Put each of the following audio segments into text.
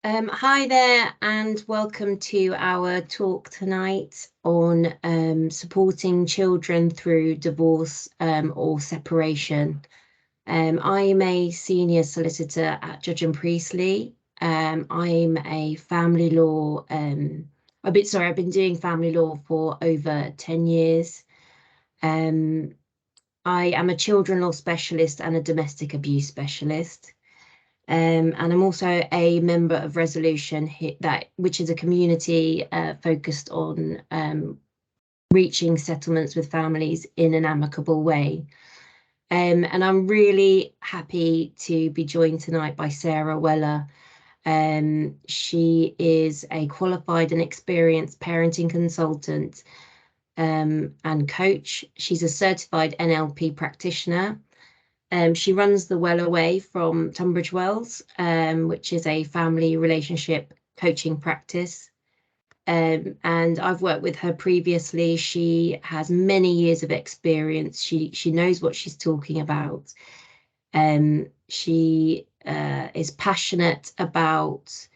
Hi there and welcome to our talk tonight on supporting children through divorce or separation. I'm a senior solicitor at Judge and Priestley. I'm a family law, I've been doing family law for over 10 years. I am a children law specialist and a domestic abuse specialist. And I'm also a member of Resolution, which is a community focused on reaching settlements with families in an amicable way. And I'm really happy to be joined tonight by Sarah Weller. She is a qualified and experienced parenting consultant and coach. She's a certified NLP practitioner. She runs the Well Away from Tunbridge Wells, which is a family relationship coaching practice. And I've worked with her previously. She has many years of experience. She knows what she's talking about. She is passionate about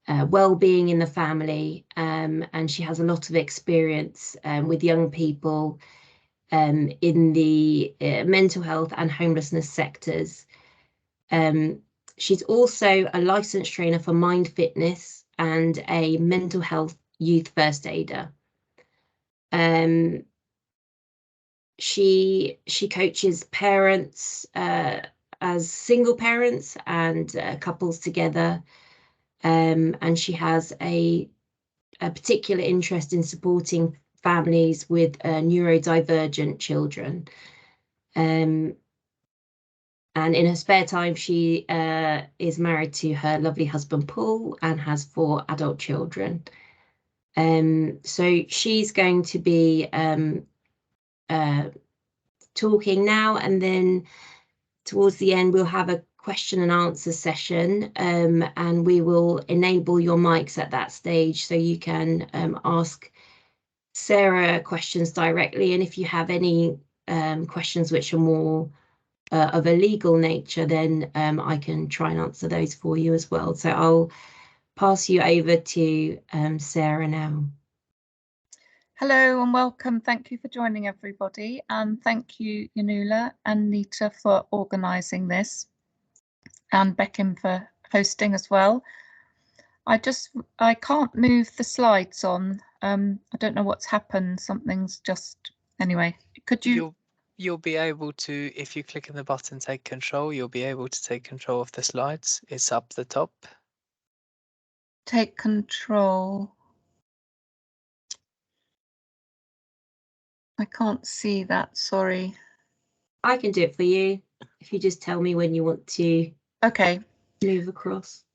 well-being in the family, and she has a lot of experience with young people in the mental health and homelessness sectors. She's also a licensed trainer for mind fitness and a mental health youth first aider. She coaches parents as single parents and couples together, and she has a particular interest in supporting families with neurodivergent children. And in her spare time, she is married to her lovely husband, Paul, and has 4 adult children. So she's going to be talking now, and then towards the end, we'll have a question and answer session, and we will enable your mics at that stage so you can ask Sarah questions directly. And if you have any questions which are more of a legal nature, then I can try and answer those for you as well. So I'll pass you over to Sarah now. Hello and welcome. Thank you for joining everybody, and thank you Yanoulla and Nita for organising this, and Beckham for hosting as well. I can't move the slides on. I don't know what's happened. Something's just, anyway, could you? You'll be able to, if you click on the button take control, you'll be able to take control of the slides. It's up the top. Take control. I can't see that, sorry. I can do it for you if you just tell me when you want to move across.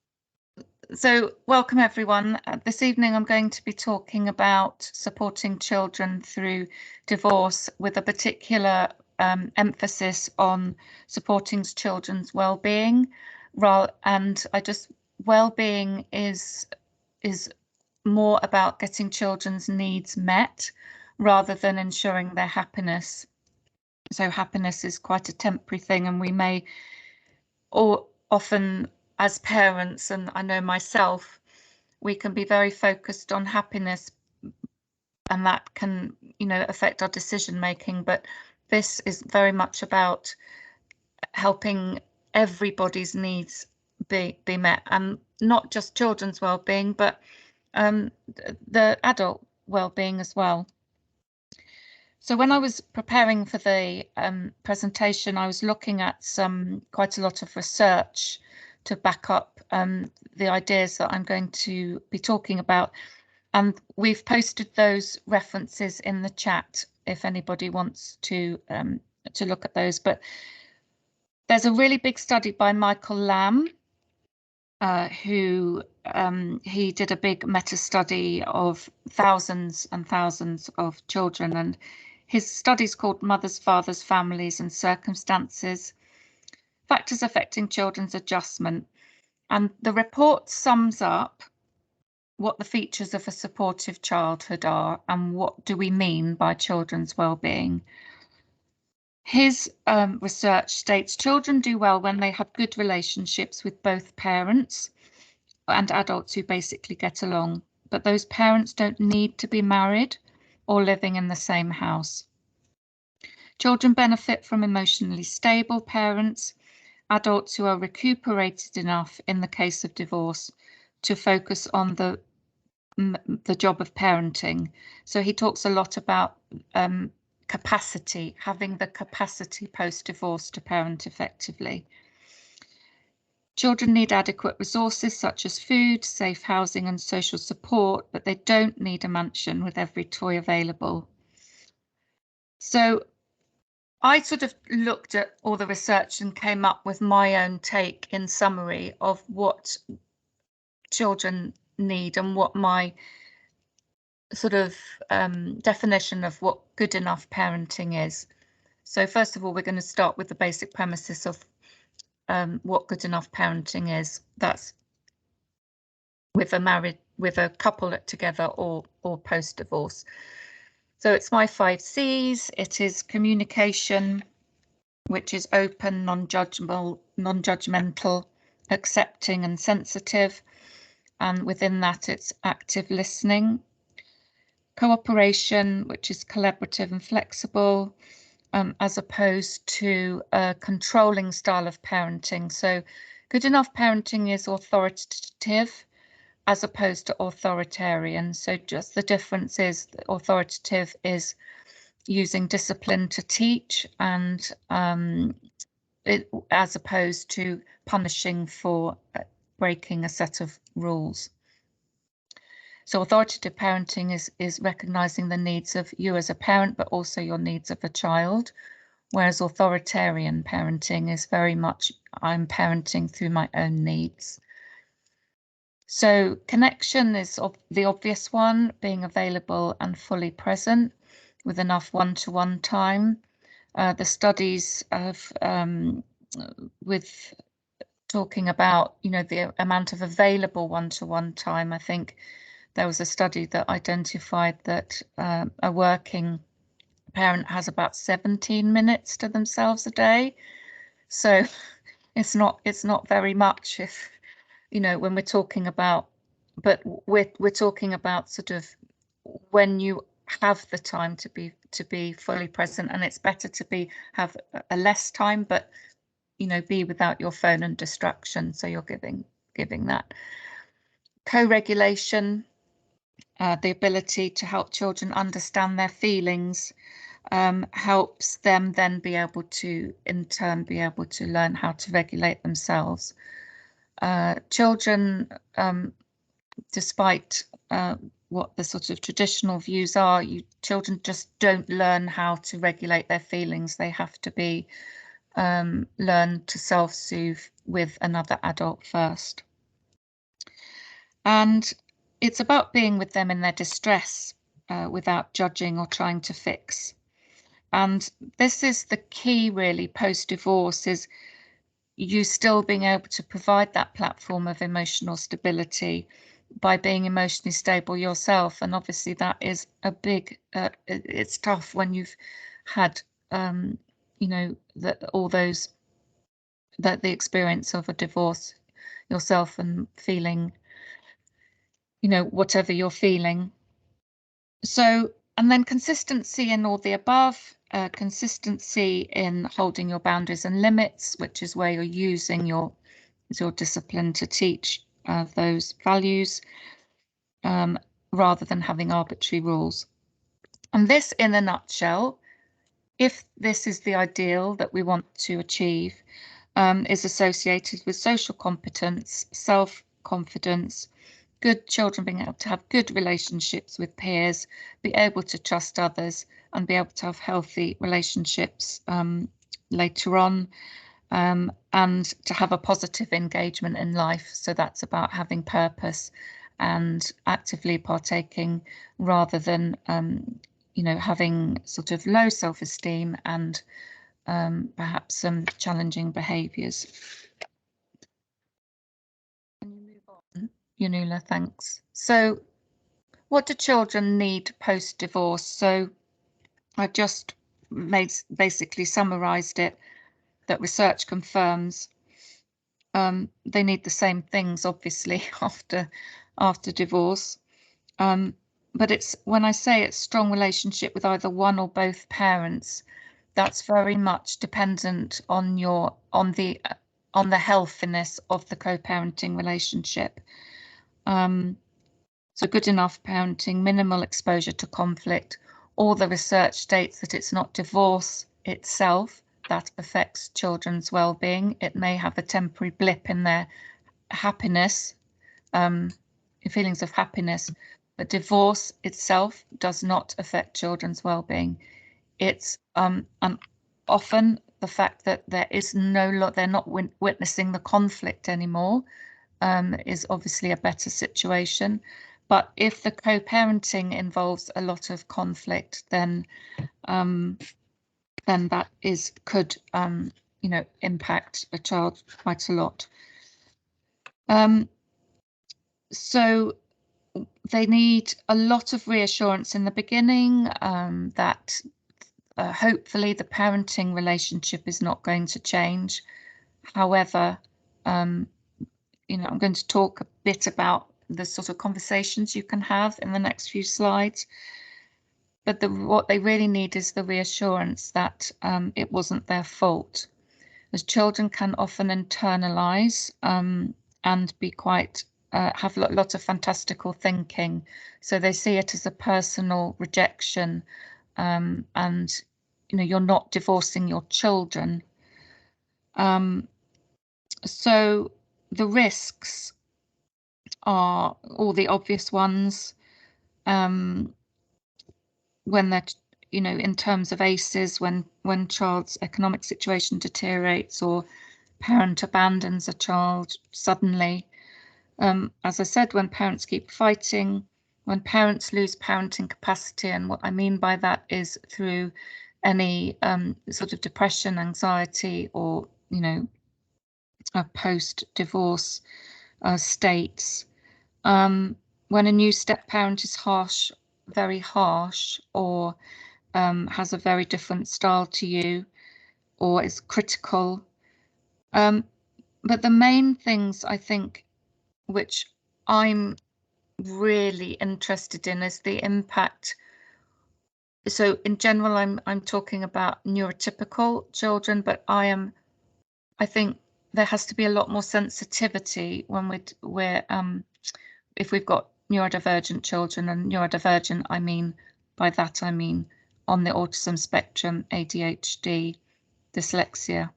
So welcome everyone. This evening I'm going to be talking about supporting children through divorce, with a particular emphasis on supporting children's well-being. And well-being is more about getting children's needs met rather than ensuring their happiness. So happiness is quite a temporary thing, and we may, or often as parents, and I know myself, we can be very focused on happiness, and that can, affect our decision making. But this is very much about helping everybody's needs be met, and not just children's well-being, but the adult well-being as well. So when I was preparing for the presentation, I was looking at quite a lot of research to back up the ideas that I'm going to be talking about, and we've posted those references in the chat if anybody wants to look at those. But there's a really big study by Michael Lamb, who he did a big meta study of thousands and thousands of children, and his study is called Mothers, Fathers, Families and Circumstances: Factors Affecting Children's Adjustment. And the report sums up what the features of a supportive childhood are and what do we mean by children's well-being. His research states children do well when they have good relationships with both parents, and adults who basically get along, but those parents don't need to be married or living in the same house. Children benefit from emotionally stable parents, adults who are recuperated enough in the case of divorce to focus on the job of parenting. So he talks a lot about capacity, having the capacity post-divorce to parent effectively. Children need adequate resources such as food, safe housing and social support, but they don't need a mansion with every toy available. So I sort of looked at all the research and came up with my own take in summary of what children need and what my sort of definition of what good enough parenting is. So first of all, we're going to start with the basic premises of what good enough parenting is. That's with a couple together or post-divorce. So it's my 5 C's. It is communication, which is open, non-judgmental, accepting and sensitive. And within that, it's active listening. Cooperation, which is collaborative and flexible, as opposed to a controlling style of parenting. So good enough parenting is authoritative as opposed to authoritarian. So just the difference is that authoritative is using discipline to teach, and as opposed to punishing for breaking a set of rules. So authoritative parenting is recognizing the needs of you as a parent, but also your needs of a child. Whereas authoritarian parenting is very much, I'm parenting through my own needs. So connection is the obvious one, being available and fully present with enough one-to-one time. The studies of with talking about, you know, the amount of available one-to-one time, I think there was a study that identified that a working parent has about 17 minutes to themselves a day. So it's not very much, if, you know, when we're talking about, but we're talking about sort of when you have the time to be fully present, and it's better to have a less time, but, you know, be without your phone and distraction. So you're giving that. Co-regulation, the ability to help children understand their feelings, helps them then be able to, in turn, be able to learn how to regulate themselves. Children, despite what the sort of traditional views are, children just don't learn how to regulate their feelings. They have to be learn to self-soothe with another adult first. And it's about being with them in their distress without judging or trying to fix. And this is the key really post-divorce, is you still being able to provide that platform of emotional stability by being emotionally stable yourself. And obviously that is a big, it's tough when you've had, you know, the experience of a divorce yourself and feeling, you know, whatever you're feeling. So, and then consistency in all the above, consistency in holding your boundaries and limits, which is where you're using your discipline to teach those values, rather than having arbitrary rules. And this, in a nutshell, if this is the ideal that we want to achieve, is associated with social competence, self-confidence, good children being able to have good relationships with peers, be able to trust others, and be able to have healthy relationships later on, and to have a positive engagement in life. So that's about having purpose and actively partaking, rather than you know, having sort of low self-esteem and perhaps some challenging behaviours. Can you move on, Yanoulla? Thanks. So what do children need post-divorce? So I just basically summarised it, that research confirms they need the same things, obviously, after divorce. But it's, when I say it's strong relationship with either one or both parents, that's very much dependent on the healthiness of the co-parenting relationship. So good enough parenting, minimal exposure to conflict. All the research states that it's not divorce itself that affects children's well-being. It may have a temporary blip in their happiness, feelings of happiness, but divorce itself does not affect children's well-being. It's and often the fact that they're not witnessing the conflict anymore is obviously a better situation. But if the co-parenting involves a lot of conflict, then that could impact a child quite a lot. So they need a lot of reassurance in the beginning that hopefully the parenting relationship is not going to change. However, I'm going to talk a bit about the sort of conversations you can have in the next few slides. But what they really need is the reassurance that it wasn't their fault, as children can often internalize and be quite have lots of fantastical thinking. So they see it as a personal rejection, and you're not divorcing your children. So the risks are all the obvious ones when they're in terms of ACEs, when child's economic situation deteriorates or parent abandons a child suddenly. As I said, when parents keep fighting, when parents lose parenting capacity, and what I mean by that is through any sort of depression, anxiety, or post-divorce states. When a new step parent is harsh, very harsh, or has a very different style to you, or is critical. But the main things I think which I'm really interested in is the impact. So in general, I'm talking about neurotypical children, but I think there has to be a lot more sensitivity when we're if we've got neurodivergent children, and neurodivergent, I mean on the autism spectrum, ADHD, dyslexia,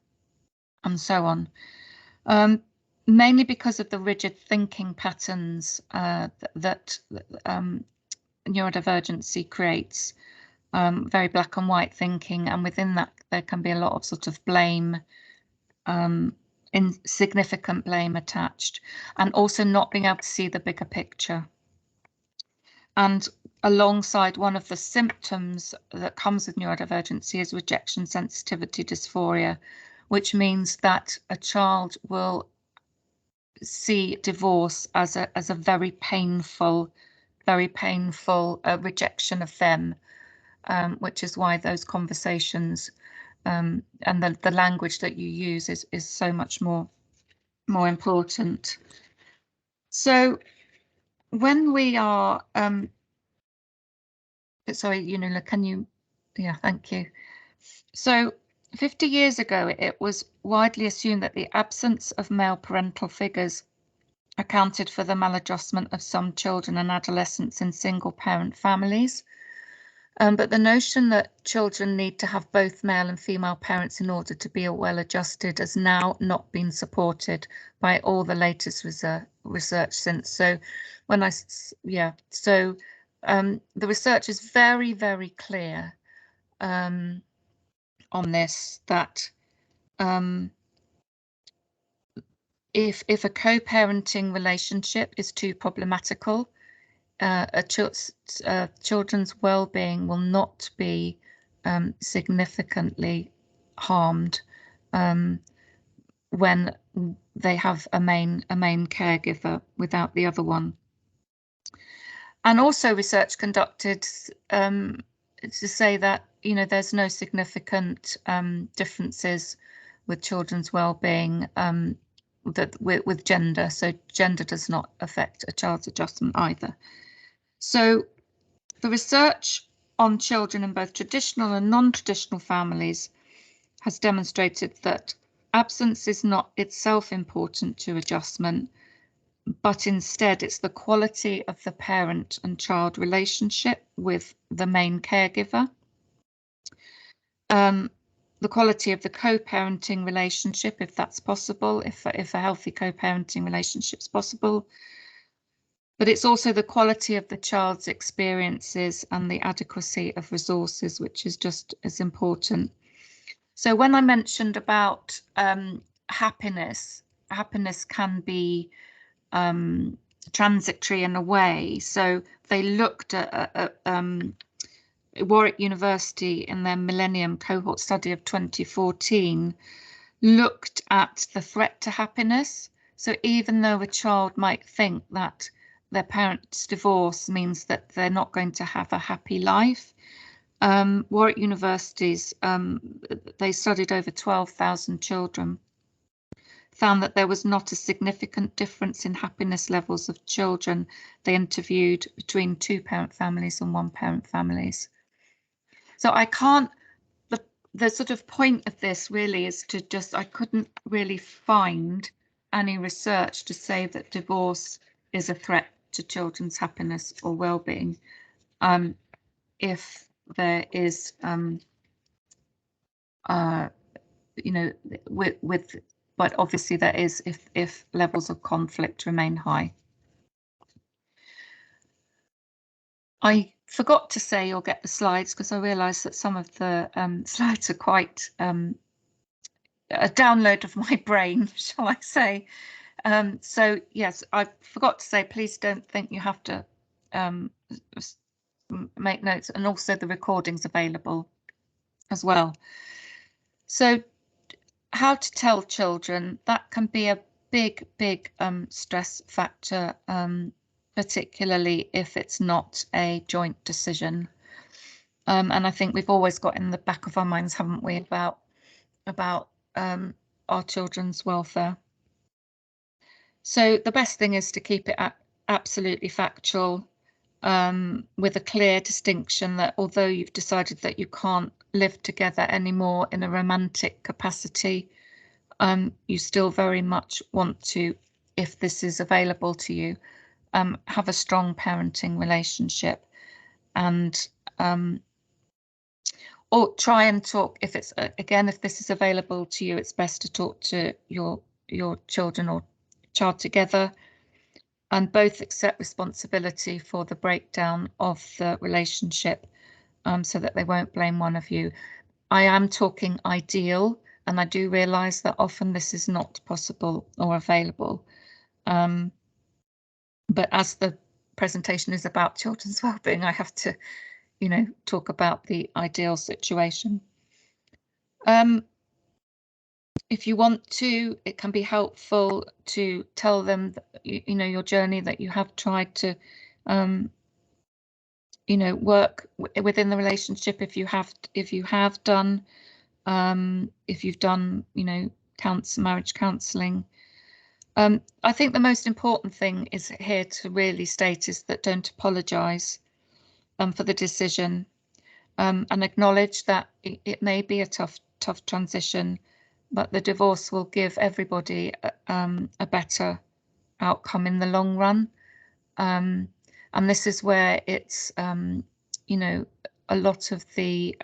and so on. Mainly because of the rigid thinking patterns that neurodivergency creates, very black and white thinking, and within that there can be a lot of sort of blame, insignificant blame attached, and also not being able to see the bigger picture. And alongside, one of the symptoms that comes with neurodivergency is rejection sensitivity dysphoria, which means that a child will see divorce as a very painful rejection of them, which is why those conversations and the language that you use is so much more important. So when we are sorry, Yanoulla, can you? Yeah, thank you. So 50 years ago, it was widely assumed that the absence of male parental figures accounted for the maladjustment of some children and adolescents in single parent families. But the notion that children need to have both male and female parents in order to be well adjusted has now not been supported by all the latest research since. So the research is very, very clear on this, that if a co-parenting relationship is too problematical, children's well-being will not be significantly harmed when they have a main caregiver without the other one. And also research conducted to say that there's no significant differences with children's well-being with gender. So gender does not affect a child's adjustment either. So the research on children in both traditional and non-traditional families has demonstrated that absence is not itself important to adjustment, but instead it's the quality of the parent and child relationship with the main caregiver, the quality of the co-parenting relationship, if that's possible, if a healthy co-parenting relationship is possible, but it's also the quality of the child's experiences and the adequacy of resources, which is just as important. So when I mentioned about happiness can be transitory in a way. So they looked at Warwick University in their Millennium Cohort Study of 2014, looked at the threat to happiness. So even though a child might think that their parents' divorce means that they're not going to have a happy life, Warwick University's, they studied over 12,000 children, found that there was not a significant difference in happiness levels of children they interviewed between 2-parent families and 1-parent families. So I can't, the sort of point of this really is to just, I couldn't really find any research to say that divorce is a threat to children's happiness or well-being. If there is, you know, but obviously there is if levels of conflict remain high. I forgot to say you'll get the slides because I realised that some of the slides are quite a download of my brain, shall I say. So yes, I forgot to say, please don't think you have to make notes, and also the recording's available as well. So how to tell children, that can be a big stress factor, particularly if it's not a joint decision. And I think we've always got in the back of our minds, haven't we, about our children's welfare. So the best thing is to keep it absolutely factual, with a clear distinction that although you've decided that you can't live together anymore in a romantic capacity, you still very much want to, if this is available to you, have a strong parenting relationship, and or try and talk, if it's again, if this is available to you, it's best to talk to your children or child together, and both accept responsibility for the breakdown of the relationship, so that they won't blame one of you. I am talking ideal, and I do realise that often this is not possible or available. But as the presentation is about children's wellbeing, I have to, you know, talk about the ideal situation. If you want to, it can be helpful to tell them that, you know, your journey, that you have tried to, you know, work within the relationship. If you have done, if you've done, you know, marriage counselling. I think the most important thing is here to really state is that don't apologise for the decision, and acknowledge that it may be a tough transition, but the divorce will give everybody a better outcome in the long run. And this is where it's, you know, a lot of the,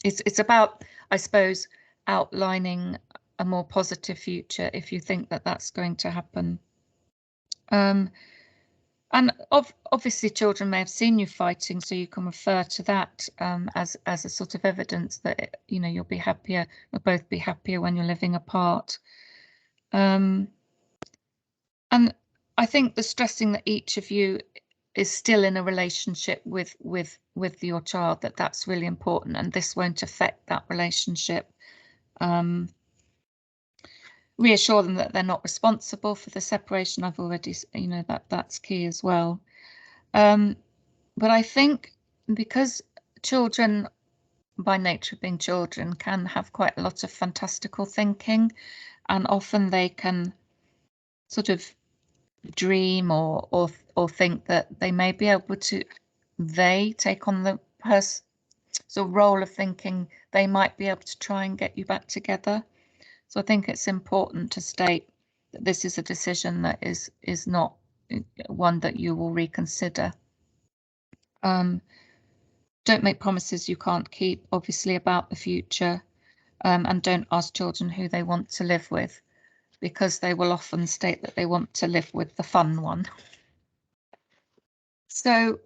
it's about, I suppose, outlining a more positive future if you think that that's going to happen. And obviously children may have seen you fighting, so you can refer to that as a sort of evidence that, you know, you'll be happier, you'll both be happier when you're living apart. And I think the stressing that each of you is still in a relationship with your child, that's really important, and this won't affect that relationship. Reassure them that they're not responsible for the separation. I've already, you know, that's key as well. But I think because children, by nature of being children, can have quite a lot of fantastical thinking, and often they can sort of dream or think that they may be able to, they take on the sort of role of thinking they might be able to try and get you back together. So I think it's important to state that this is a decision that is not one that you will reconsider. Don't make promises you can't keep, obviously, about the future, and don't ask children who they want to live with, because they will often state that they want to live with the fun one. So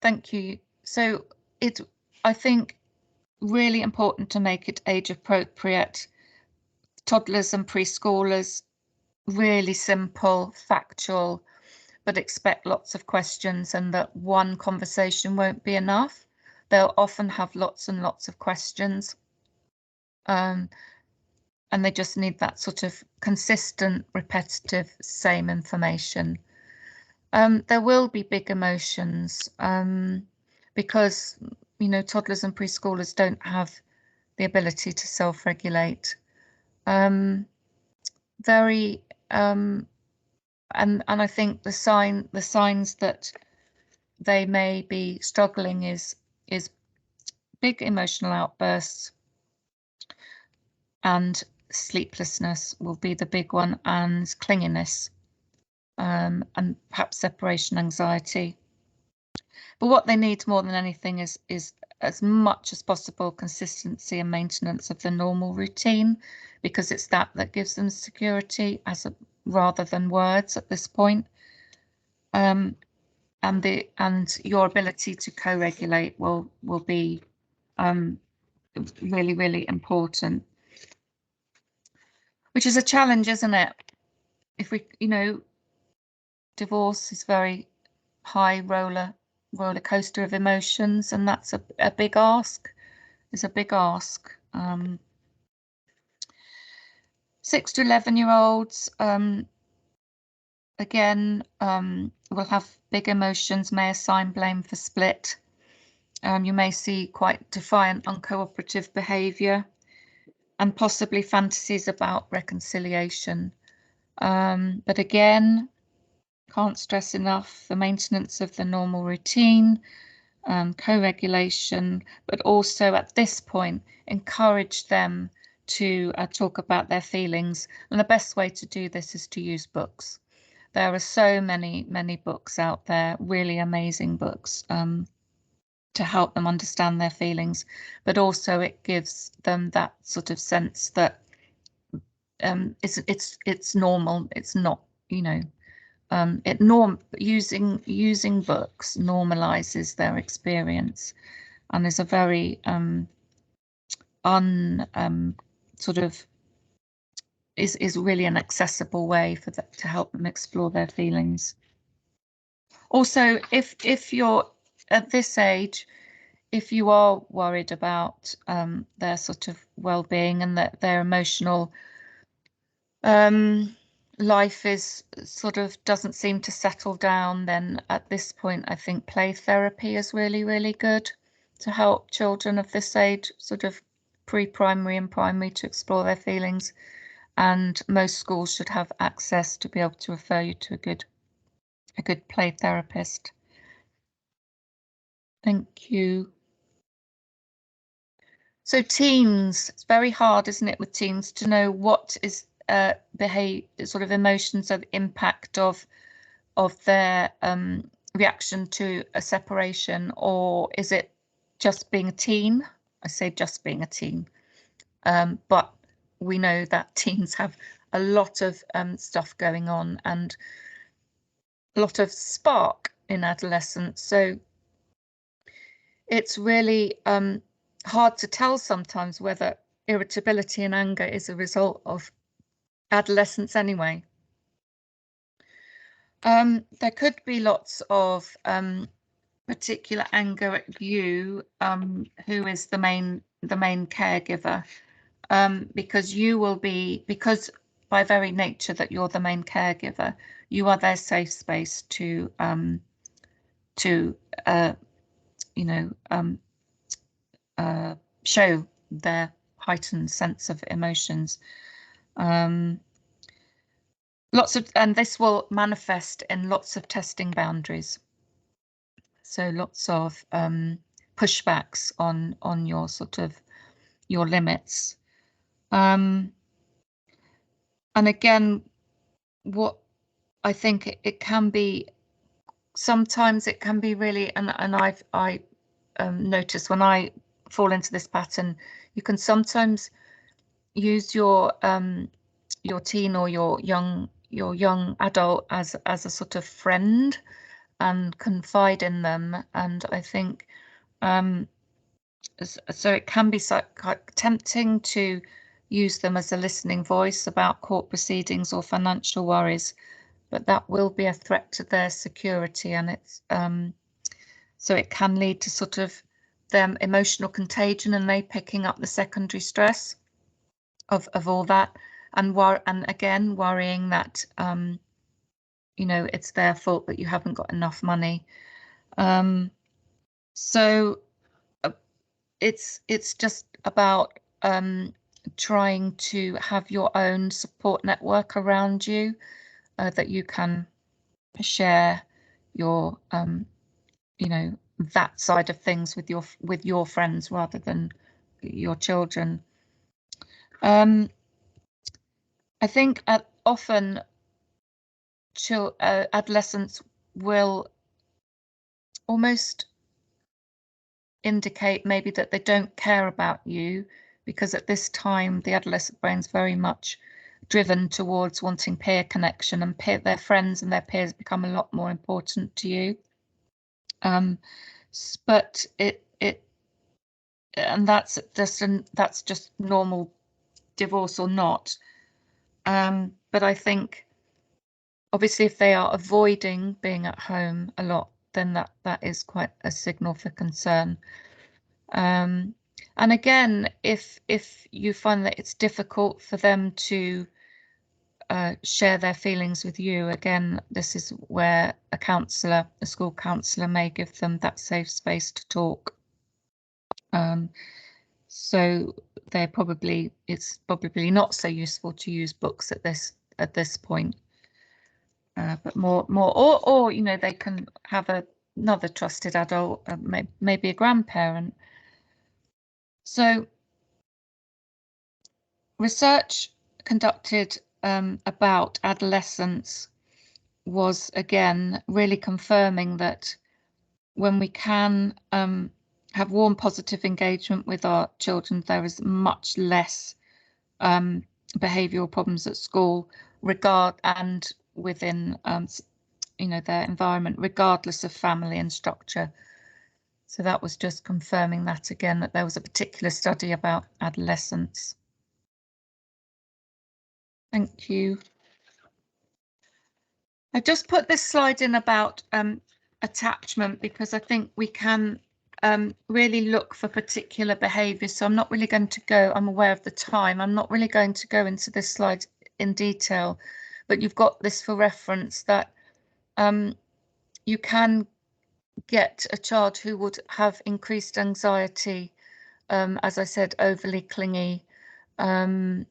thank you. So it's, I think, really important to make it age appropriate. Toddlers and preschoolers, really simple, factual, but expect lots of questions, and that one conversation won't be enough. They'll often have lots and lots of questions. And they just need that sort of consistent, repetitive, same information. There will be big emotions, because, you know, toddlers and preschoolers don't have the ability to self-regulate. Very, and I think the signs that they may be struggling is big emotional outbursts, and sleeplessness will be the big one, and clinginess, and perhaps separation anxiety. But what they need more than anything is as much as possible consistency and maintenance of the normal routine, because it's that gives them security rather than words at this point. And your ability to co-regulate will be really, really important, which is a challenge, isn't it? If we, you know, divorce is very high roller coaster of emotions, and that's a big ask. It's a big ask. 6 to 11-year-olds, again, will have big emotions, may assign blame for split. You may see quite defiant, uncooperative behaviour, and possibly fantasies about reconciliation. But again, can't stress enough the maintenance of the normal routine, co-regulation, but also at this point, encourage them to talk about their feelings. And the best way to do this is to use books. There are so many books out there, really amazing books, to help them understand their feelings, but also it gives them that sort of sense that it's normal. It's not, you know, using books normalizes their experience, and is a very is really an accessible way for that to help them explore their feelings. Also, if you're at this age, if you are worried about their sort of well-being and that their emotional life is sort of doesn't seem to settle down, then at this point I think play therapy is really, really good to help children of this age, sort of pre-primary and primary, to explore their feelings. And most schools should have access to be able to refer you to a good play therapist. Thank you. So teens, it's very hard, isn't it, with teens to know what is sort of emotions of impact of their reaction to a separation, or is it just being a teen? I say just being a teen, but we know that teens have a lot of stuff going on, and a lot of spark in adolescence. So it's really hard to tell sometimes whether irritability and anger is a result of adolescence anyway. There could be lots of particular anger at you, who is the main caregiver, because you will be, because by very nature that you're the main caregiver, you are their safe space to you know, show their heightened sense of emotions. and this will manifest in lots of testing boundaries. So lots of pushbacks on your sort of your limits. And again, what I think it can be, sometimes it can be really, and I notice when I fall into this pattern, you can sometimes use your teen or your young adult as a sort of friend and confide in them. And I think so it can be quite tempting to use them as a listening voice about court proceedings or financial worries, but that will be a threat to their security, and it's so it can lead to sort of them emotional contagion and they picking up the secondary stress of all that, and again worrying that you know, it's their fault that you haven't got enough money. So it's just about trying to have your own support network around you, that you can share your you know, that side of things with your friends rather than your children. I think often adolescents will almost indicate maybe that they don't care about you, because at this time the adolescent brain's very much driven towards wanting peer connection, and their friends and their peers become a lot more important to you. But and that's just normal, divorce or not. But I think obviously if they are avoiding being at home a lot, then that is quite a signal for concern. And again, if you find that it's difficult for them to share their feelings with you, again, this is where a school counsellor may give them that safe space to talk. So it's probably not so useful to use books at this point. But more, or you know, they can have another trusted adult, maybe a grandparent. So research conducted about adolescence was again really confirming that when we can have warm, positive engagement with our children, there is much less behavioural problems at school, and within you know, their environment, regardless of family and structure. So that was just confirming that again, that there was a particular study about adolescence. Thank you. I just put this slide in about attachment, because I think we can really look for particular behaviours. So I'm not really going to go, I'm aware of the time, I'm not really going to go into this slide in detail, but you've got this for reference, that you can get a child who would have increased anxiety, as I said, overly clingy, and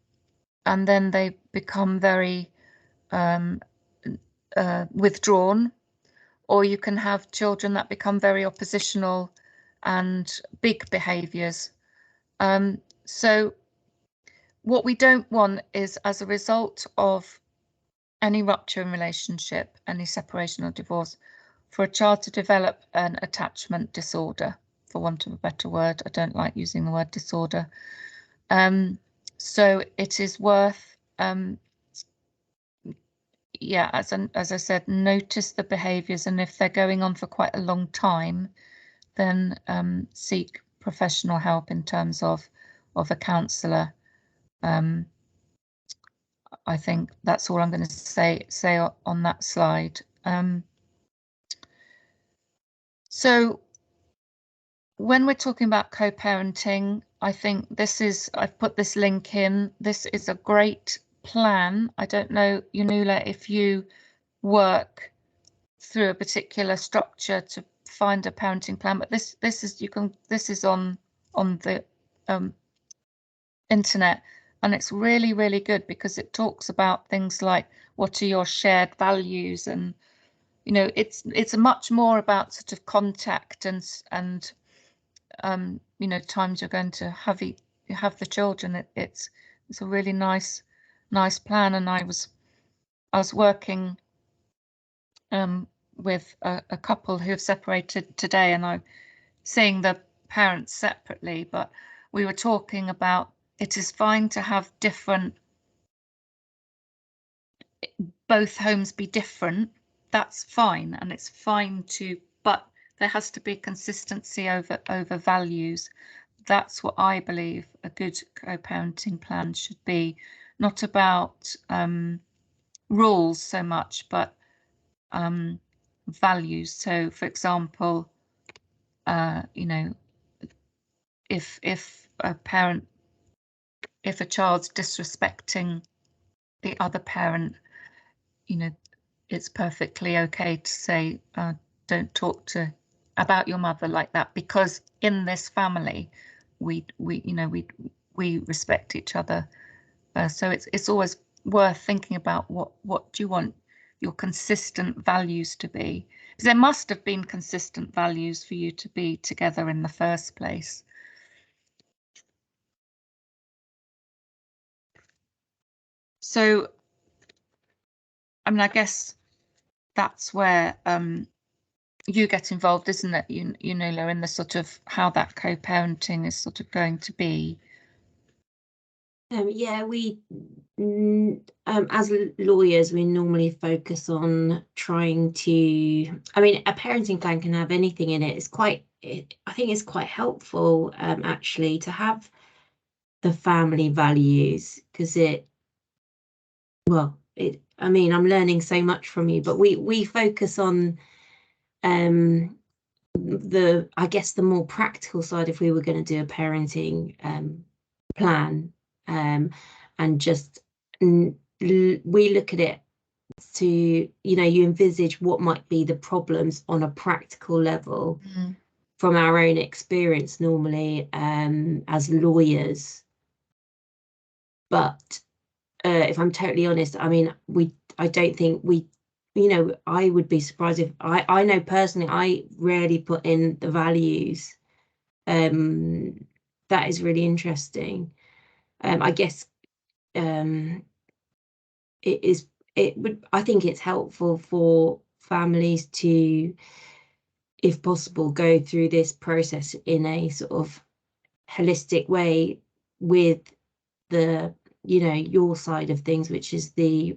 then they become very withdrawn, or you can have children that become very oppositional and big behaviours. So what we don't want is, as a result of any rupture in relationship, any separation or divorce, for a child to develop an attachment disorder, for want of a better word. I don't like using the word disorder. So it is worth, yeah, as I said, notice the behaviours, and if they're going on for quite a long time, then seek professional help in terms of a counsellor. I think that's all I'm going to say on that slide. So when we're talking about co-parenting, I think I've put this link in. This is a great plan. I don't know, Yanoulla, if you work through a particular structure to find a parenting plan, but this is on the internet, and it's really, really good, because it talks about things like what are your shared values? And you know, it's much more about sort of contact and you know, times you're going to have the children. It's a really nice plan. And I was working with a couple who have separated today, and I'm seeing the parents separately, but we were talking about it is fine to have both homes be different. That's fine, and it's fine but there has to be consistency over values. That's what I believe a good co-parenting plan should be, not about rules so much, but values. So, for example, you know, if a child's disrespecting the other parent, you know, it's perfectly okay to say, don't talk about your mother like that, because in this family, we respect each other. So it's always worth thinking about what do you want your consistent values to be, because there must have been consistent values for you to be together in the first place. So, I mean, I guess that's where you get involved, isn't it, Yanoulla, in the sort of how that co-parenting is sort of going to be? Yeah, we as lawyers, we normally focus on trying to, I mean, a parenting plan can have anything in it. I think it's quite helpful actually to have the family values, because I mean, I'm learning so much from you, but we focus on I guess the more practical side if we were going to do a parenting plan, and just we look at it to, you know, you envisage what might be the problems on a practical level from our own experience normally as lawyers. But if I'm totally honest, I mean, I don't think you know, I would be surprised if I know personally, I rarely put in the values. That is really interesting. I guess I think it's helpful for families to, if possible, go through this process in a sort of holistic way with the, you know, your side of things, which is the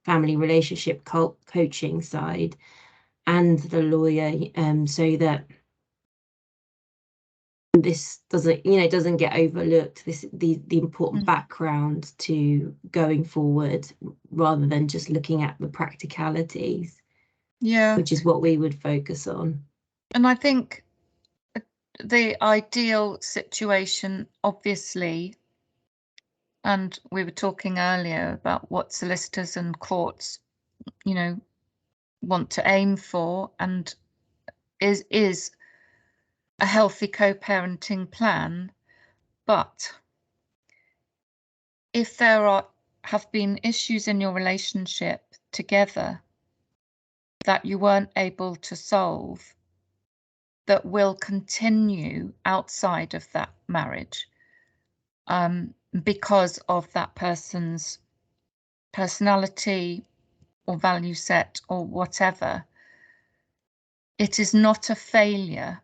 family relationship coaching side, and the lawyer, so that this doesn't get overlooked, the important background to going forward, rather than just looking at the practicalities, which is what we would focus on. And I think the ideal situation, obviously, and we were talking earlier about what solicitors and courts, you know, want to aim for, and is a healthy co-parenting plan. But if there have been issues in your relationship together that you weren't able to solve, that will continue outside of that marriage, because of that person's personality or value set or whatever, it is not a failure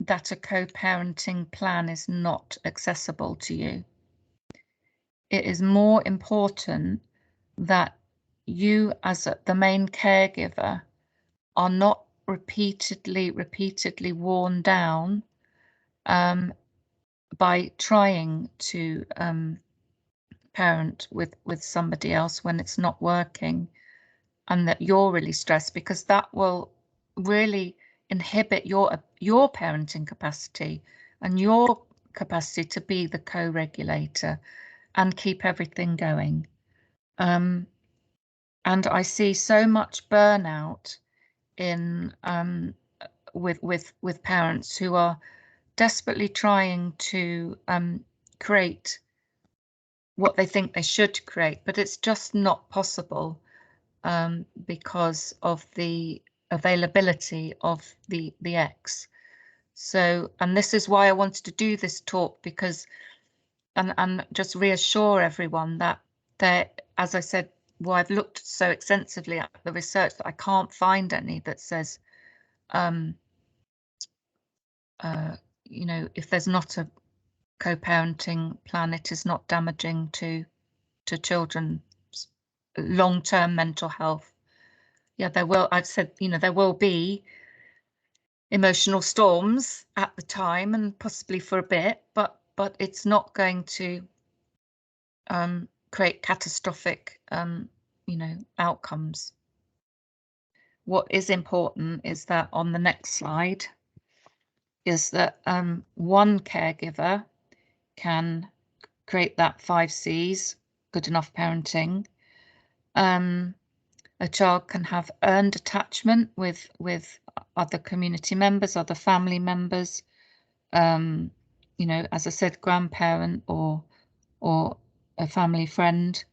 that a co-parenting plan is not accessible to you. It is more important that you, as the main caregiver, are not repeatedly worn down by trying to parent with somebody else when it's not working, and that you're really stressed, because that will really inhibit your parenting capacity and your capacity to be the co-regulator and keep everything going. And I see so much burnout in with parents who are desperately trying to create what they think they should create, but it's just not possible because of the availability of the X. So, and this is why I wanted to do this talk, because and just reassure everyone that there, as I said, well, I've looked so extensively at the research that I can't find any that says you know, if there's not a co-parenting plan, it is not damaging to children's long-term mental health. Yeah, there will, I've said, you know, there will be emotional storms at the time and possibly for a bit, but it's not going to create catastrophic you know, outcomes. What is important is that on the next slide is that one caregiver can create that 5 C's, good enough parenting. A child can have earned attachment with other community members, other family members, you know, as I said, grandparent or a family friend.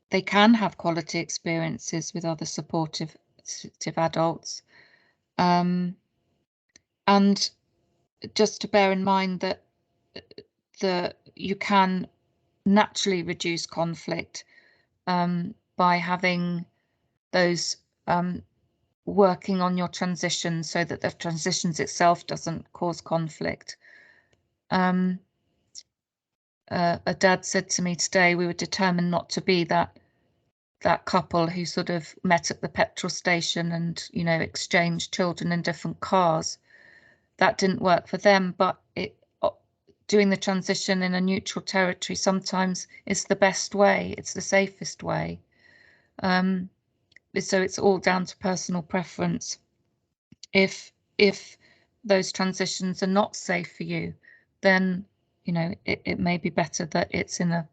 They can have quality experiences with other supportive adults. And just to bear in mind that you can naturally reduce conflict by having those working on your transition so that the transitions itself doesn't cause conflict. A dad said to me today, we were determined not to be that couple who sort of met at the petrol station and, you know, exchanged children in different cars. That didn't work for them, but doing the transition in a neutral territory sometimes is the best way, it's the safest way. So it's all down to personal preference. If those transitions are not safe for you, then, you know, it may be better that it's in a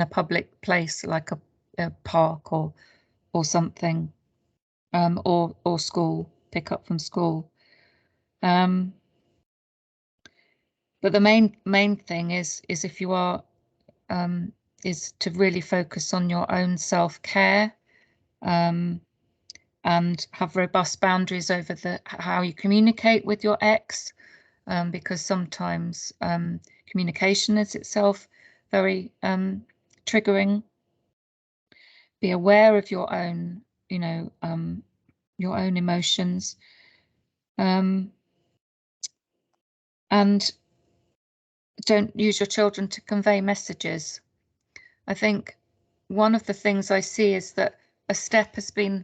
public place like a park or something, or school, pick up from school. But the main thing is if you are is to really focus on your own self-care, and have robust boundaries over how you communicate with your ex, because sometimes communication is itself very triggering. Be aware of your own, you know, your own emotions, and don't use your children to convey messages. I think one of the things I see is that a step has been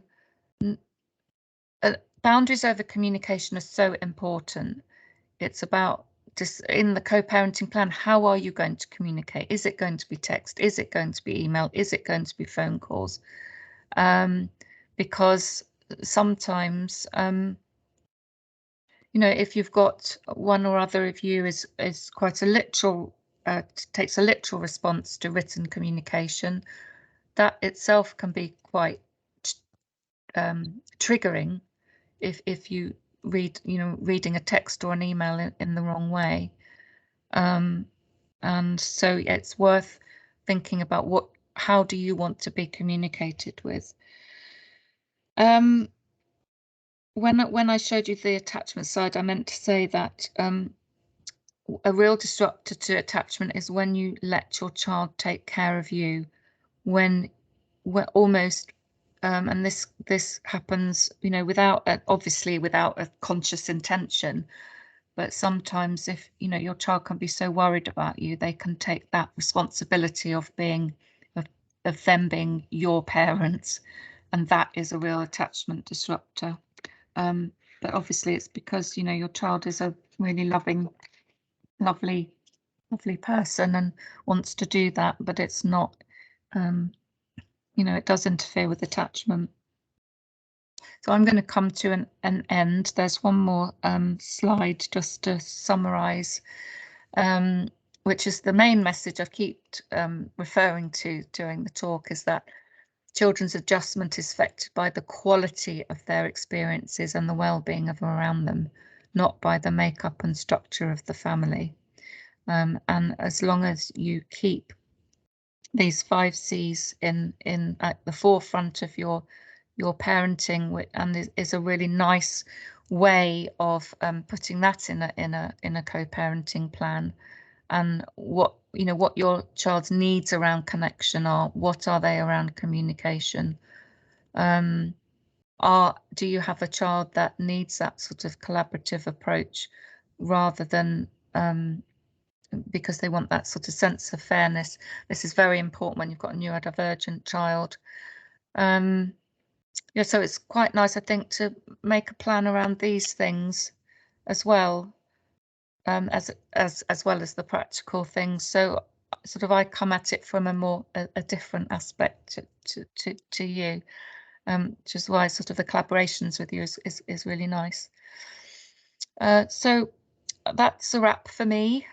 boundaries over communication are so important. It's about just in the co-parenting plan, how are you going to communicate? Is it going to be text? Is it going to be email? Is it going to be phone calls? Because sometimes, you know, if you've got one or other of you is quite a literal, takes a literal response to written communication, that itself can be quite triggering if you read, you know, reading a text or an email in the wrong way. And so it's worth thinking about how do you want to be communicated with. When I showed you the attachment side, I meant to say that a real disruptor to attachment is when you let your child take care of you, when almost and this happens, you know, obviously without a conscious intention, but sometimes if, you know, your child can be so worried about you, they can take that responsibility of them being your parents, and that is a real attachment disruptor. But obviously it's because, you know, your child is a really loving, lovely person and wants to do that, but it's not, you know, it does interfere with attachment. So I'm going to come to an end. There's one more slide just to summarize, which is the main message I keep referring to during the talk, is that children's adjustment is affected by the quality of their experiences and the well-being of around them, not by the makeup and structure of the family. And as long as you keep these 5 C's in at the forefront of your parenting, and is a really nice way of putting that in a co-parenting plan. And what your child's needs around connection are. What are they around communication? Do you have a child that needs that sort of collaborative approach rather than because they want that sort of sense of fairness? This is very important when you've got a neurodivergent child. Yeah, so it's quite nice, I think, to make a plan around these things as well, as well as the practical things. So sort of I come at it from a different aspect to you, which is why sort of the collaborations with you is really nice. So that's a wrap for me.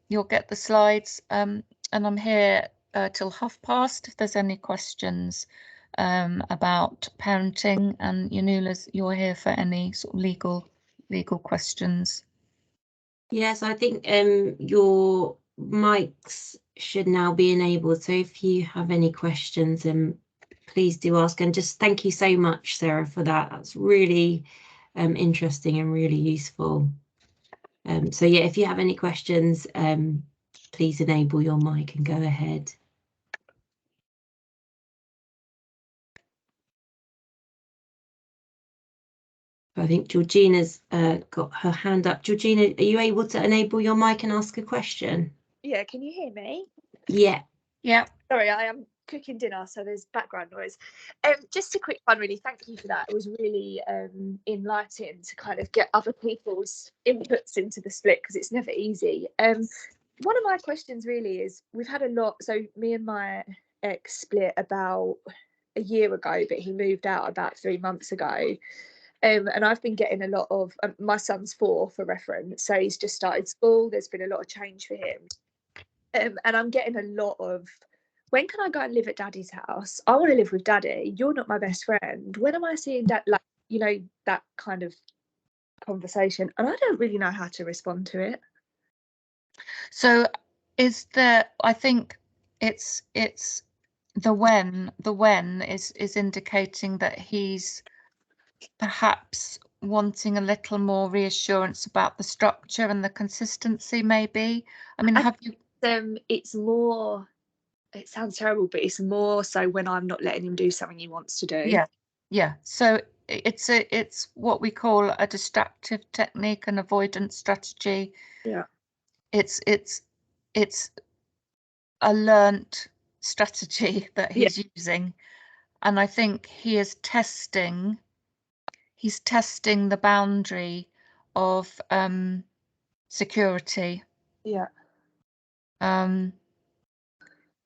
You'll get the slides, and I'm here till past if there's any questions about parenting, and Yanoulla, you're here for any sort of legal questions. Yes, I think your mics should now be enabled, so if you have any questions, please do ask. And just thank you so much, Sarah, for that. That's really interesting and really useful. So yeah, if you have any questions, please enable your mic and go ahead. I think Georgina's got her hand up. Georgina, are you able to enable your mic and ask a question? Yeah, can you hear me? Yeah. Yeah. Sorry, I am cooking dinner, so there's background noise. Just a quick one, really. Thank you for that. It was really enlightening to kind of get other people's inputs into the split, because it's never easy. One of my questions really is, we've had a lot. So me and my ex split about a year ago, but he moved out about 3 months ago. And I've been getting a lot of, my son's 4 for reference, so he's just started school. There's been a lot of change for him. And I'm getting a lot of, when can I go and live at daddy's house? I want to live with daddy. You're not my best friend. When am I seeing that? Like, you know, that kind of conversation. And I don't really know how to respond to it. So I think it's the when is indicating that he's perhaps wanting a little more reassurance about the structure and the consistency, maybe. I mean, have you? It's more, it sounds terrible, but it's more so when I'm not letting him do something he wants to do. Yeah. So it's what we call a distractive technique, an avoidance strategy. Yeah. It's a learnt strategy that he's using, and I think he's testing the boundary of security. Yeah.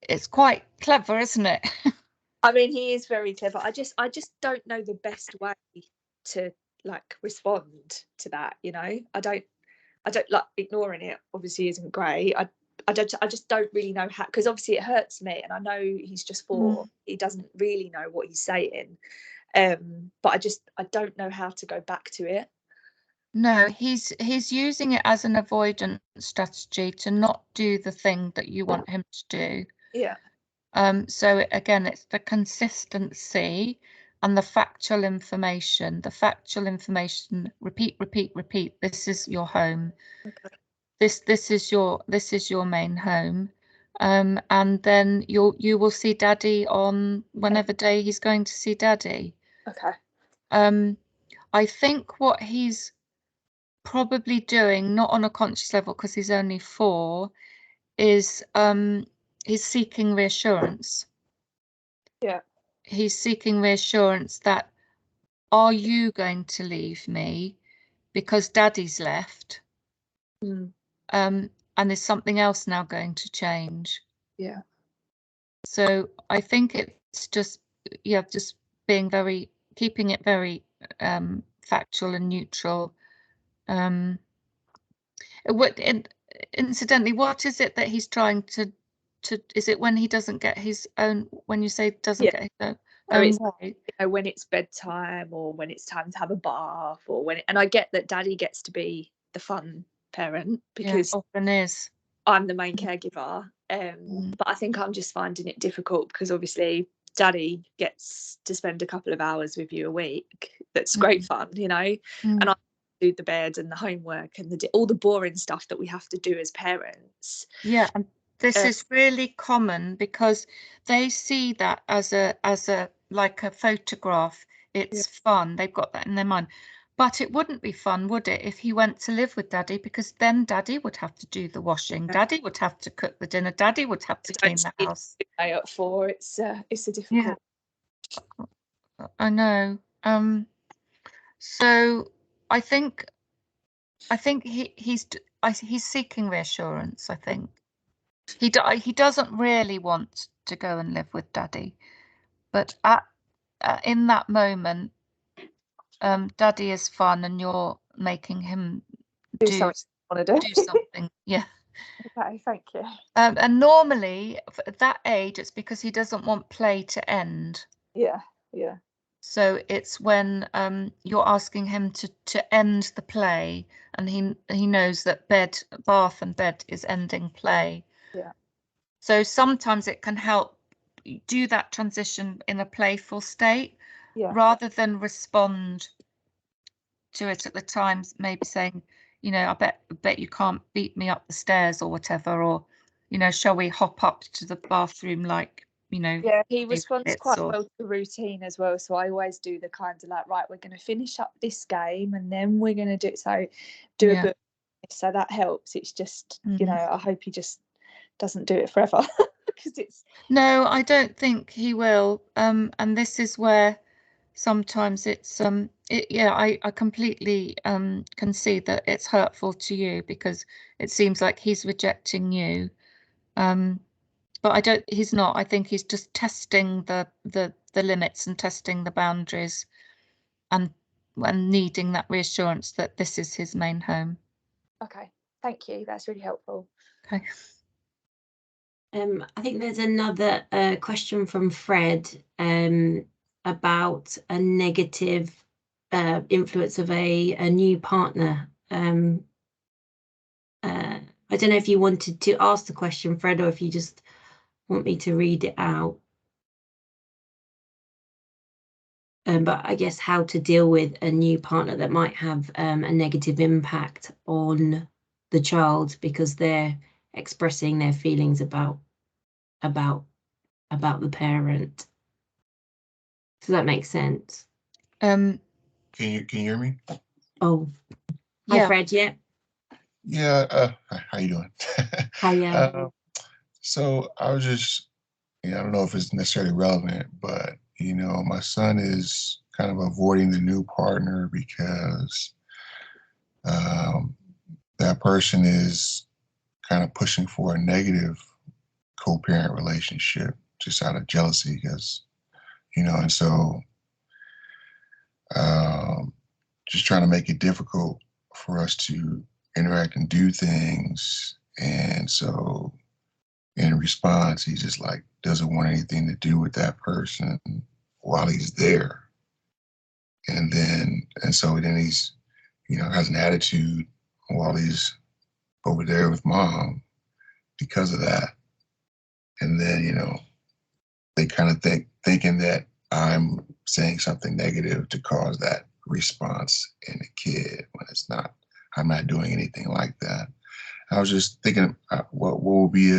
It's quite clever, isn't it? I mean, he is very clever. I just don't know the best way to like respond to that, you know. I don't like, ignoring it obviously isn't great. I just don't really know how, because obviously it hurts me, and I know he's just 4. He doesn't really know what he's saying. But I don't know how to go back to it. No, he's using it as an avoidance strategy to not do the thing that you want him to do. Yeah. So again, it's the consistency and the factual information. Repeat. This is your home. Okay. This is your main home. And then you will see daddy on whenever day he's going to see daddy. Okay. I think what he's probably doing, not on a conscious level because he's only 4, is he's seeking reassurance. Yeah. He's seeking reassurance that, are you going to leave me because daddy's left? And is something else now going to change? Yeah. So I think it's just keeping it very factual and neutral. Incidentally, what is it that he's trying to is it when he doesn't get his own, when you say doesn't get his own way? You know, when it's bedtime, or when it's time to have a bath, or and I get that daddy gets to be the fun parent, because often is. I'm the main caregiver. But I think I'm just finding it difficult because obviously Daddy gets to spend a couple of hours with you a week. That's great fun, you know, and I do the bed and the homework and all the boring stuff that we have to do as parents. Yeah, and this is really common because they see that as a like a photograph. It's fun. They've got that in their mind. But it wouldn't be fun, would it, if he went to live with Daddy, because then Daddy would have to do the washing. Daddy would have to cook the dinner. Daddy would have to clean the house. Up for it's a difficult. Yeah, I know. So I think he's seeking reassurance. I think he doesn't really want to go and live with Daddy, but in that moment, Daddy is fun, and you're making him do something. Yeah. Okay, thank you. And normally at that age, it's because he doesn't want play to end. Yeah. So it's when you're asking him to end the play, and he knows that bath and bed is ending play. Yeah. So sometimes it can help do that transition in a playful state, rather than respond to it at the time, maybe saying, you know, I bet you can't beat me up the stairs or whatever, or, you know, shall we hop up to the bathroom, like, you know. Yeah, he responds quite well to routine as well. So I always do the kind of like, right, we're going to finish up this game and then we're going to do a book. So that helps. It's just, you know, I hope he just doesn't do it forever because it's. No, I don't think he will. And this is where sometimes it's I completely can see that it's hurtful to you, because it seems like he's rejecting you. But he's not. I think he's just testing the limits and testing the boundaries, and needing that reassurance that this is his main home. Okay, thank you. That's really helpful. Okay. I think there's another question from Fred about a negative influence of a new partner. I don't know if you wanted to ask the question, Fred, or if you just want me to read it out. But I guess how to deal with a new partner that might have a negative impact on the child because they're expressing their feelings about the parent. Does that make sense? Can you hear me? Oh, yeah. Hi, Fred. Yeah. Yeah. How you doing? Hiya. So I was just, I don't know if it's necessarily relevant, but you know, my son is kind of avoiding the new partner because that person is kind of pushing for a negative co-parent relationship just out of jealousy, because, you know, and so just trying to make it difficult for us to interact and do things. And so in response, he just like doesn't want anything to do with that person while he's there. And so then he's, you know, has an attitude while he's over there with mom because of that. And then, you know, they kind of thinking that I'm saying something negative to cause that response in the kid when it's not. I'm not doing anything like that. I was just thinking, what will be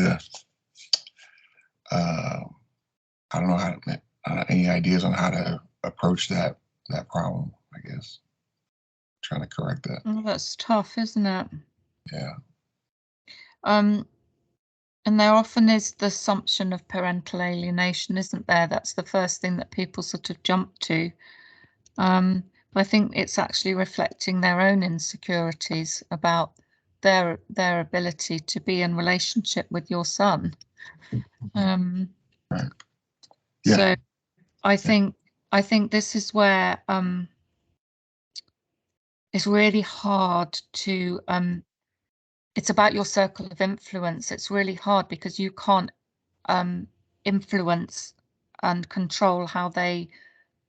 I don't know how to, any ideas on how to approach that problem, I guess. Trying to correct that. Oh, that's tough, isn't it? Yeah. And there often is the assumption of parental alienation, isn't there? That's the first thing that people sort of jump to. But I think it's actually reflecting their own insecurities about their ability to be in relationship with your son. Right. Yeah. So I think this is where it's really hard to it's about your circle of influence. It's really hard because you can't influence and control how they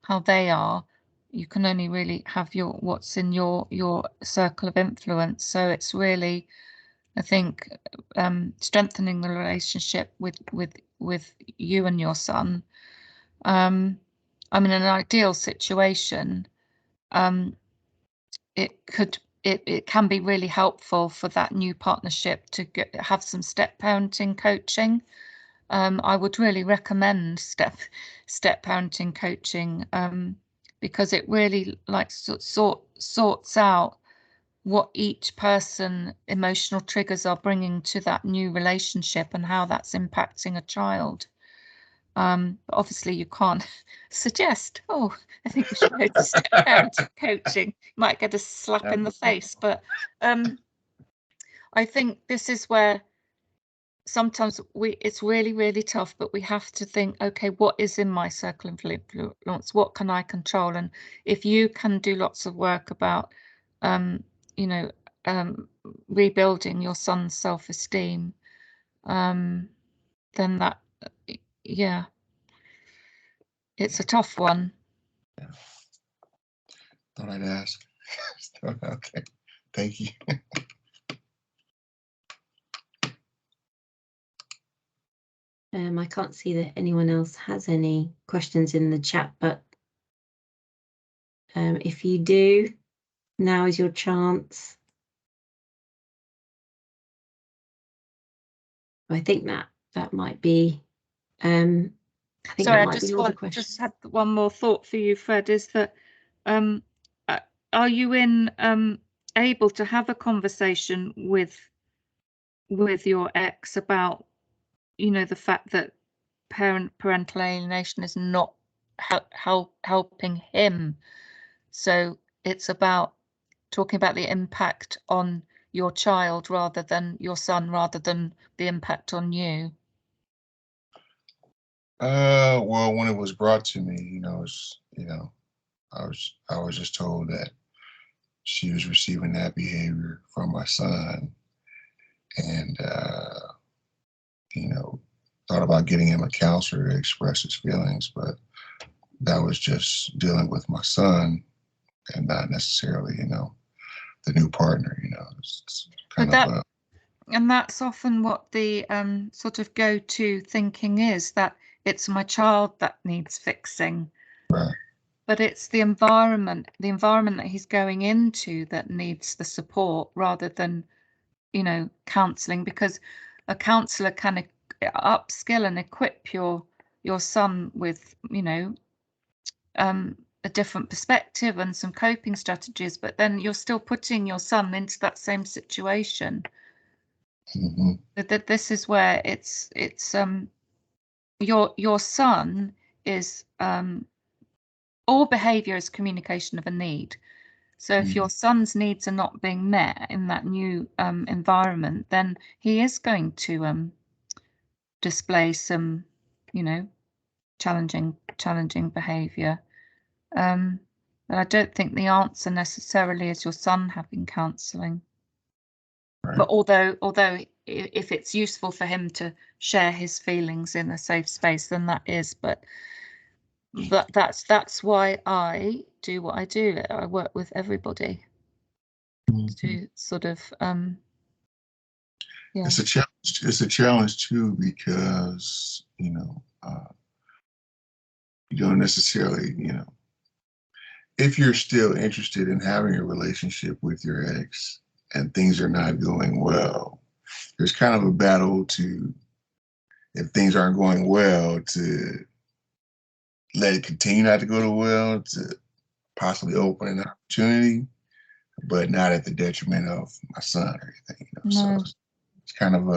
are. You can only really have what's in your circle of influence. So it's really I think strengthening the relationship with you and your son. I mean, in an ideal situation, it can be really helpful for that new partnership to have some step parenting coaching. I would really recommend step parenting coaching, because it really like sorts out what each person emotional triggers are bringing to that new relationship and how that's impacting a child. But obviously you can't suggest, oh, I think we should go to step parenting coaching. You might get a slap in the face, but I think this is where sometimes it's really, really tough, but we have to think, okay, what is in my circle of influence? What can I control? And if you can do lots of work about, you know, rebuilding your son's self-esteem, then that, yeah, it's a tough one. Yeah. Thought I'd ask. Okay, thank you. I can't see that anyone else has any questions in the chat, but if you do, now is your chance. I think that might be. I think Sorry, that might be all the questions. Just had one more thought for you, Fred. Is that are you able to have a conversation with your ex about, you know, the fact that parental alienation is not helping him? So it's about talking about the impact on your child rather than your son, rather than the impact on you. Well, when it was brought to me, I was just told that she was receiving that behavior from my son, and thought about getting him a counselor to express his feelings, but that was just dealing with my son and not necessarily, the new partner. It's kind of. And that's often what the sort of go-to thinking is, that it's my child that needs fixing. Right. But it's the environment that he's going into that needs the support, rather than, counselling, because a counsellor can upskill and equip your son with, a different perspective and some coping strategies, but then you're still putting your son into that same situation. Mm-hmm. That this is where it's your son is all behavior is communication of a need. So if your son's needs are not being met in that new environment, then he is going to display some, challenging behavior. But I don't think the answer necessarily is your son having counselling. Right. But although if it's useful for him to share his feelings in a safe space, then that is. But that's why I do what I do. I work with everybody to sort of yeah. It's a challenge. It's a challenge too, because you don't necessarily, if you're still interested in having a relationship with your ex and things are not going well, there's kind of a battle to, if things aren't going well, to let it continue not to go well, to possibly open an opportunity, but not at the detriment of my son or anything. No. So it's kind of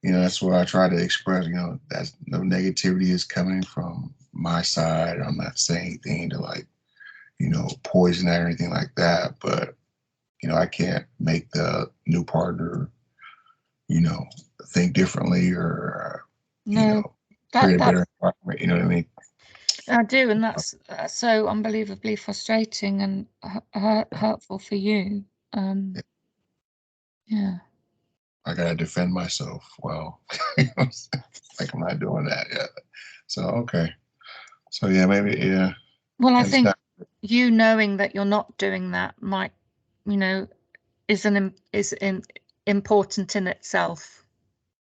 that's what I try to express. That no negativity is coming from my side. I'm not saying anything to poison or anything like that, but I can't make the new partner, think differently or create a better environment. You know what I mean? I do, and that's so unbelievably frustrating and hurtful for you. Yeah. I gotta defend myself. Well, like I'm not doing that yet. So okay. So yeah, maybe yeah. Well, I think you knowing that you're not doing that might, important in itself.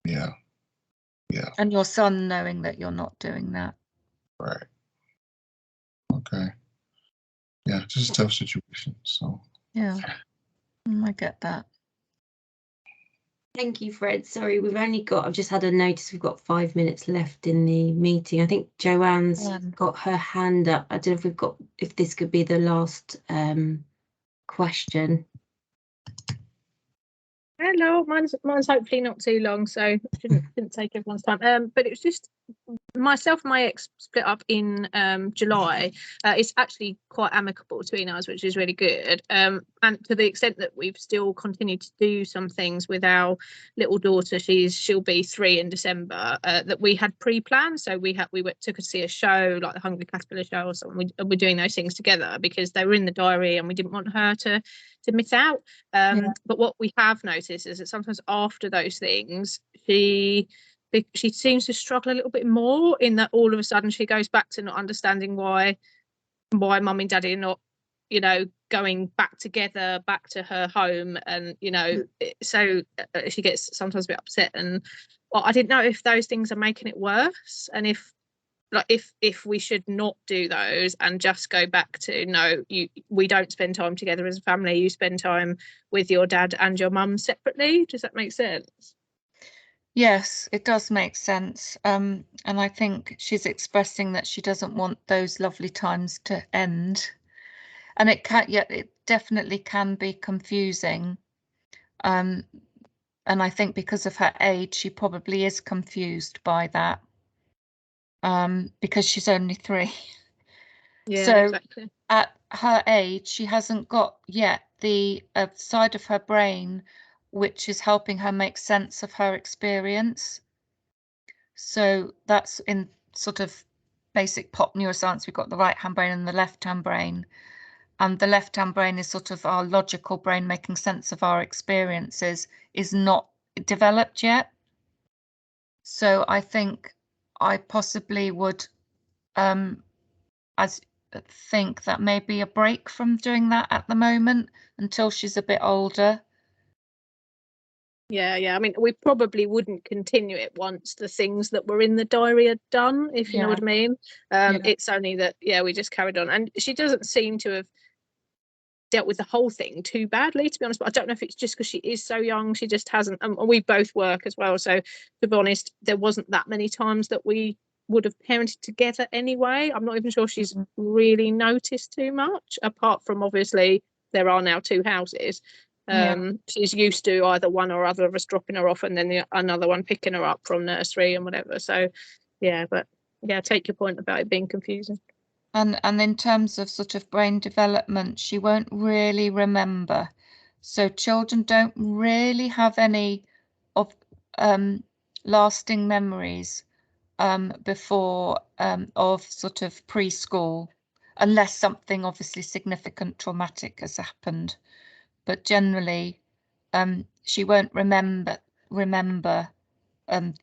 Yeah. And your son knowing that you're not doing that. Right. Okay. Yeah, just a tough situation. So yeah, I get that. Thank you, Fred. Sorry, I've just had a notice we've got 5 minutes left in the meeting. I think Joanne's got her hand up. I don't know if this could be the last question. Hello, mine's hopefully not too long, so shouldn't take everyone's time. But it was just myself and my ex split up in July. It's actually quite amicable between us, which is really good. And to the extent that we've still continued to do some things with our little daughter, she'll be 3 in December, that we had pre-planned. So took her to see a show like the Hungry Caterpillar show or something. We're doing those things together because they were in the diary and we didn't want her to miss out. But what we have noticed is that sometimes after those things, she seems to struggle a little bit more, in that all of a sudden she goes back to not understanding why mum and daddy are not, going back together, back to her home, and so she gets sometimes a bit upset. And I didn't know if those things are making it worse, and if we should not do those and just go back to, no, we don't spend time together as a family, you spend time with your dad and your mum separately. Does that make sense? Yes, it does make sense. And I think she's expressing that she doesn't want those lovely times to end. And it definitely can be confusing. And I think because of her age, she probably is confused by that. Because she's only 3. Yeah, so exactly. At her age, she hasn't got yet the side of her brain which is helping her make sense of her experience. So that's in sort of basic pop neuroscience. We've got the right-hand brain and the left-hand brain. And the left-hand brain is sort of our logical brain making sense of our experiences, is not developed yet. So I think I possibly would think that maybe a break from doing that at the moment until she's a bit older. Yeah. I mean, we probably wouldn't continue it once the things that were in the diary are done, if you know what I mean. It's only that, we just carried on. And she doesn't seem to have dealt with the whole thing too badly, to be honest. But I don't know if it's just because she is so young, she just hasn't. We both work as well. So to be honest, there wasn't that many times that we would have parented together anyway. I'm not even sure she's really noticed too much, apart from obviously there are now 2 houses. She's used to either one or other of us dropping her off and then another one picking her up from nursery and whatever. So take your point about it being confusing. And in terms of sort of brain development, she won't really remember. So children don't really have any of lasting memories before of sort of preschool, unless something obviously significant traumatic has happened. But generally, she won't remember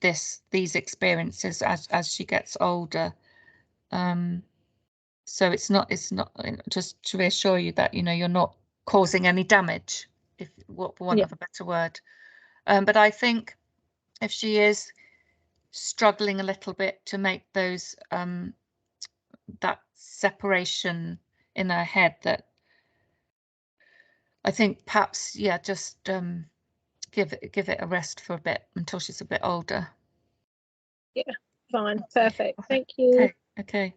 these experiences as she gets older. So it's not just to reassure you that you're not causing any damage, for want of a better word. But I think if she is struggling a little bit to make those that separation in her head, that I think perhaps just give it a rest for a bit until she's a bit older. Yeah, fine, perfect. Thank you. Okay.